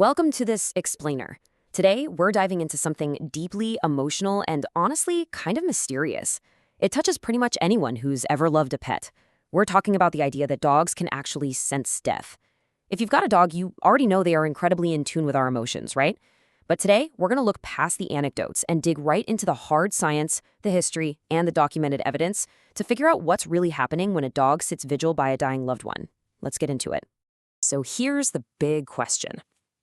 Welcome to this explainer. Today, we're diving into something deeply emotional and honestly kind of mysterious. It touches pretty much anyone who's ever loved a pet. We're talking about the idea that dogs can actually sense death. If you've got a dog, you already know they are incredibly in tune with our emotions, right? But today, we're going to look past the anecdotes and dig right into the hard science, the history, and the documented evidence to figure out what's really happening when a dog sits vigil by a dying loved one. Let's get into it. So here's the big question.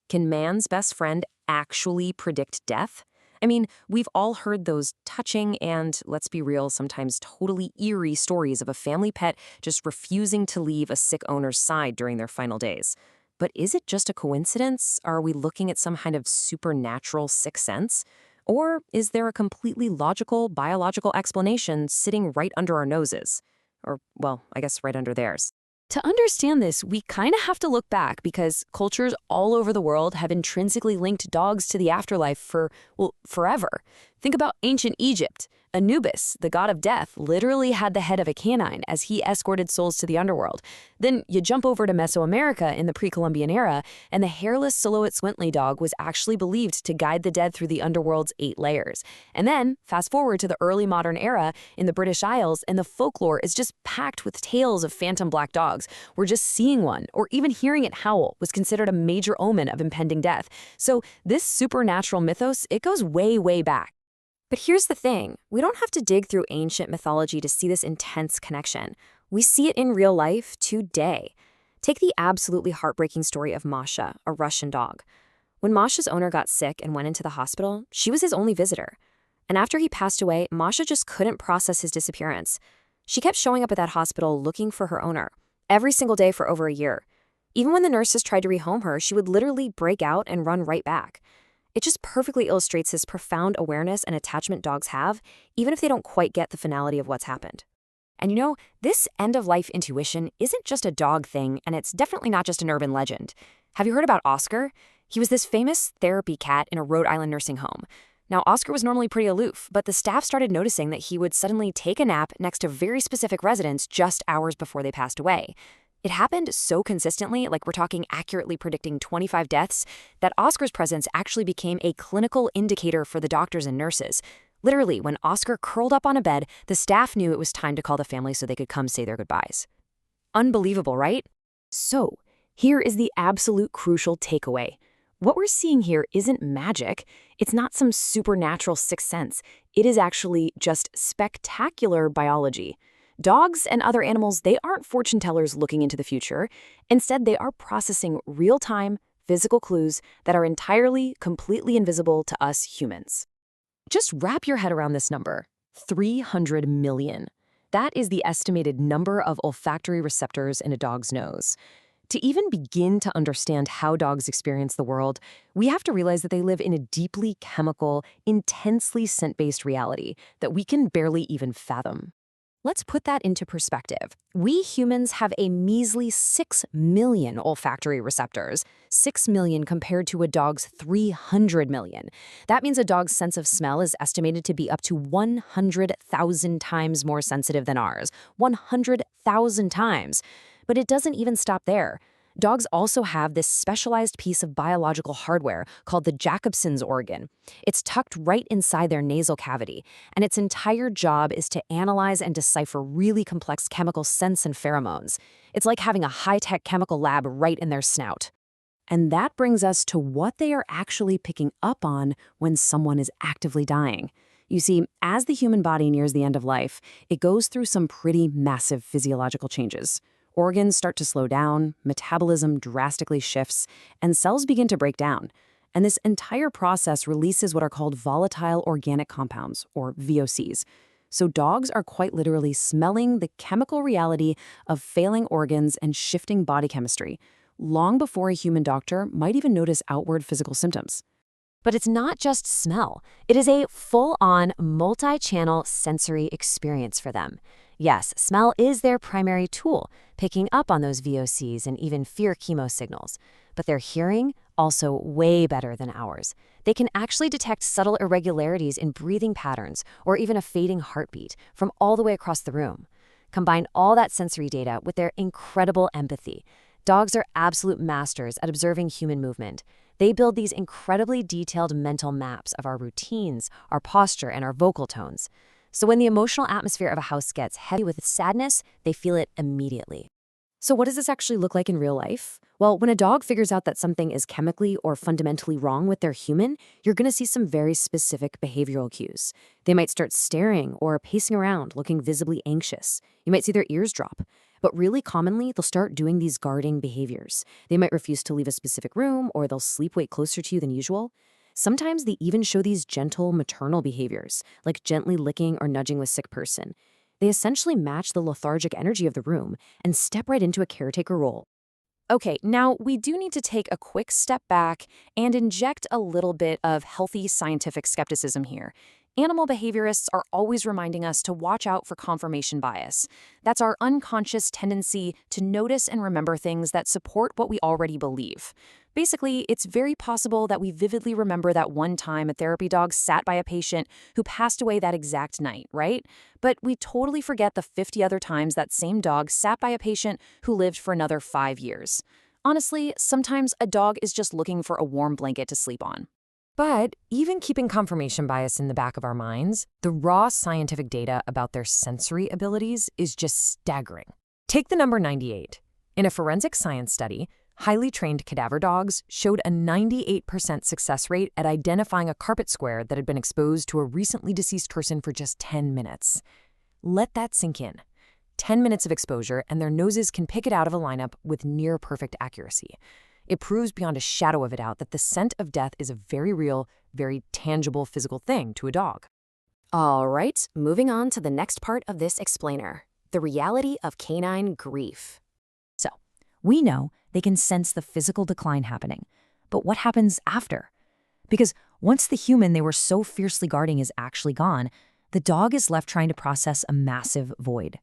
Can man's best friend actually predict death? I mean, we've all heard those touching and, let's be real, sometimes totally eerie stories of a family pet just refusing to leave a sick owner's side during their final days. But is it just a coincidence? Are we looking at some kind of supernatural sixth sense? Or is there a completely logical, biological explanation sitting right under our noses? Or, well, I guess right under theirs. To understand this, we kind of have to look back because cultures all over the world have intrinsically linked dogs to the afterlife for, well, forever. Think about ancient Egypt. Anubis, the god of death, literally had the head of a canine as he escorted souls to the underworld. Then you jump over to Mesoamerica in the pre-Columbian era, and the hairless Xoloitzcuintli dog was actually believed to guide the dead through the underworld's 8 layers. And then, fast forward to the early modern era in the British Isles, and the folklore is just packed with tales of phantom black dogs, where just seeing one, or even hearing it howl, was considered a major omen of impending death. So this supernatural mythos, it goes way, way back. But here's the thing, we don't have to dig through ancient mythology to see this intense connection. We see it in real life today. Take the absolutely heartbreaking story of Masha, a Russian dog. When Masha's owner got sick and went into the hospital, she was his only visitor. And after he passed away, Masha just couldn't process his disappearance. She kept showing up at that hospital looking for her owner, every single day for over a year. Even when the nurses tried to rehome her, she would literally break out and run right back. It just perfectly illustrates this profound awareness and attachment dogs have, even if they don't quite get the finality of what's happened. And you know, this end-of-life intuition isn't just a dog thing, and it's definitely not just an urban legend. Have you heard about Oscar? He was this famous therapy cat in a Rhode Island nursing home. Now, Oscar was normally pretty aloof, but the staff started noticing that he would suddenly take a nap next to very specific residents just hours before they passed away. It happened so consistently, like we're talking accurately predicting 25 deaths, that Oscar's presence actually became a clinical indicator for the doctors and nurses. Literally, when Oscar curled up on a bed, the staff knew it was time to call the family so they could come say their goodbyes. Unbelievable, right? So, here is the absolute crucial takeaway. What we're seeing here isn't magic. It's not some supernatural sixth sense. It is actually just spectacular biology. Dogs and other animals, they aren't fortune tellers looking into the future. Instead, they are processing real-time, physical clues that are entirely, completely invisible to us humans. Just wrap your head around this number, 300 million. That is the estimated number of olfactory receptors in a dog's nose. To even begin to understand how dogs experience the world, we have to realize that they live in a deeply chemical, intensely scent-based reality that we can barely even fathom. Let's put that into perspective. We humans have a measly 6 million olfactory receptors, 6 million compared to a dog's 300 million. That means a dog's sense of smell is estimated to be up to 100,000 times more sensitive than ours. 100,000 times. But it doesn't even stop there. Dogs also have this specialized piece of biological hardware called the Jacobson's organ. It's tucked right inside their nasal cavity, and its entire job is to analyze and decipher really complex chemical scents and pheromones. It's like having a high-tech chemical lab right in their snout. And that brings us to what they are actually picking up on when someone is actively dying. You see, as the human body nears the end of life, it goes through some pretty massive physiological changes. Organs start to slow down, metabolism drastically shifts, and cells begin to break down. And this entire process releases what are called volatile organic compounds, or VOCs. So dogs are quite literally smelling the chemical reality of failing organs and shifting body chemistry, long before a human doctor might even notice outward physical symptoms. But it's not just smell. It is a full-on, multi-channel sensory experience for them. Yes, smell is their primary tool, picking up on those VOCs and even fear chemo signals. But their hearing, also way better than ours. They can actually detect subtle irregularities in breathing patterns or even a fading heartbeat from all the way across the room. Combine all that sensory data with their incredible empathy. Dogs are absolute masters at observing human movement. They build these incredibly detailed mental maps of our routines, our posture, and our vocal tones. So when the emotional atmosphere of a house gets heavy with sadness, they feel it immediately. So what does this actually look like in real life? Well, when a dog figures out that something is chemically or fundamentally wrong with their human, you're going to see some very specific behavioral cues. They might start staring or pacing around, looking visibly anxious. You might see their ears drop. But really commonly, they'll start doing these guarding behaviors. They might refuse to leave a specific room, or they'll sleep way closer to you than usual. Sometimes they even show these gentle maternal behaviors, like gently licking or nudging with sick person. They essentially match the lethargic energy of the room and step right into a caretaker role. Okay, now we do need to take a quick step back and inject a little bit of healthy scientific skepticism here. Animal behaviorists are always reminding us to watch out for confirmation bias. That's our unconscious tendency to notice and remember things that support what we already believe. Basically, it's very possible that we vividly remember that one time a therapy dog sat by a patient who passed away that exact night, right? But we totally forget the 50 other times that same dog sat by a patient who lived for another 5 years. Honestly, sometimes a dog is just looking for a warm blanket to sleep on. But even keeping confirmation bias in the back of our minds, the raw scientific data about their sensory abilities is just staggering. Take the number 98. In a forensic science study, highly trained cadaver dogs showed a 98% success rate at identifying a carpet square that had been exposed to a recently deceased person for just 10 minutes. Let that sink in. 10 minutes of exposure, and their noses can pick it out of a lineup with near-perfect accuracy. It proves beyond a shadow of a doubt that the scent of death is a very real, very tangible physical thing to a dog. All right, moving on to the next part of this explainer, the reality of canine grief. So, we know they can sense the physical decline happening, but what happens after? Because once the human they were so fiercely guarding is actually gone, the dog is left trying to process a massive void.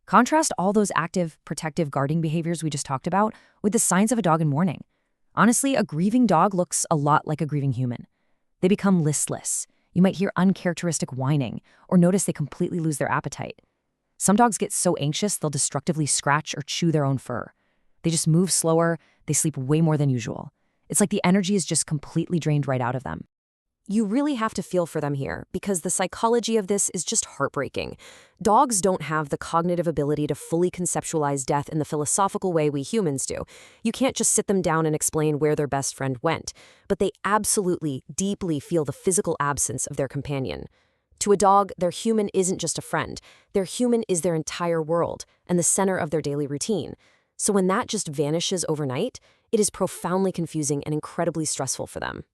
Contrast all those active, protective guarding behaviors we just talked about with the signs of a dog in mourning. Honestly, a grieving dog looks a lot like a grieving human. They become listless. You might hear uncharacteristic whining or notice they completely lose their appetite. Some dogs get so anxious they'll destructively scratch or chew their own fur. They just move slower, they sleep way more than usual. It's like the energy is just completely drained right out of them. You really have to feel for them here, because the psychology of this is just heartbreaking. Dogs don't have the cognitive ability to fully conceptualize death in the philosophical way we humans do. You can't just sit them down and explain where their best friend went, but they absolutely, deeply feel the physical absence of their companion. To a dog, their human isn't just a friend. Their human is their entire world and the center of their daily routine. So when that just vanishes overnight, it is profoundly confusing and incredibly stressful for them.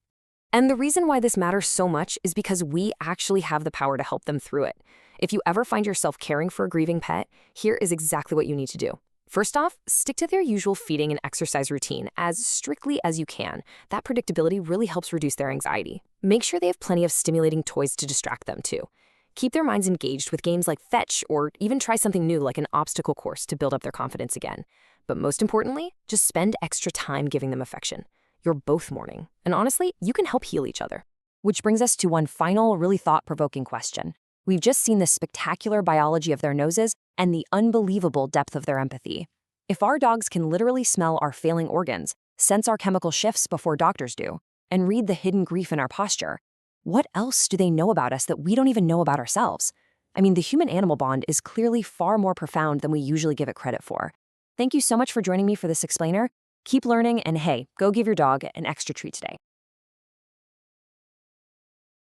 And the reason why this matters so much is because we actually have the power to help them through it. If you ever find yourself caring for a grieving pet, here is exactly what you need to do. First off, stick to their usual feeding and exercise routine as strictly as you can. That predictability really helps reduce their anxiety. Make sure they have plenty of stimulating toys to distract them too. Keep their minds engaged with games like fetch, or even try something new like an obstacle course to build up their confidence again. But most importantly, just spend extra time giving them affection. You're both mourning, and honestly, you can help heal each other. Which brings us to one final, really thought-provoking question. We've just seen the spectacular biology of their noses and the unbelievable depth of their empathy. If our dogs can literally smell our failing organs, sense our chemical shifts before doctors do, and read the hidden grief in our posture, what else do they know about us that we don't even know about ourselves? I mean, the human-animal bond is clearly far more profound than we usually give it credit for. Thank you so much for joining me for this explainer. Keep learning, and hey, go give your dog an extra treat today.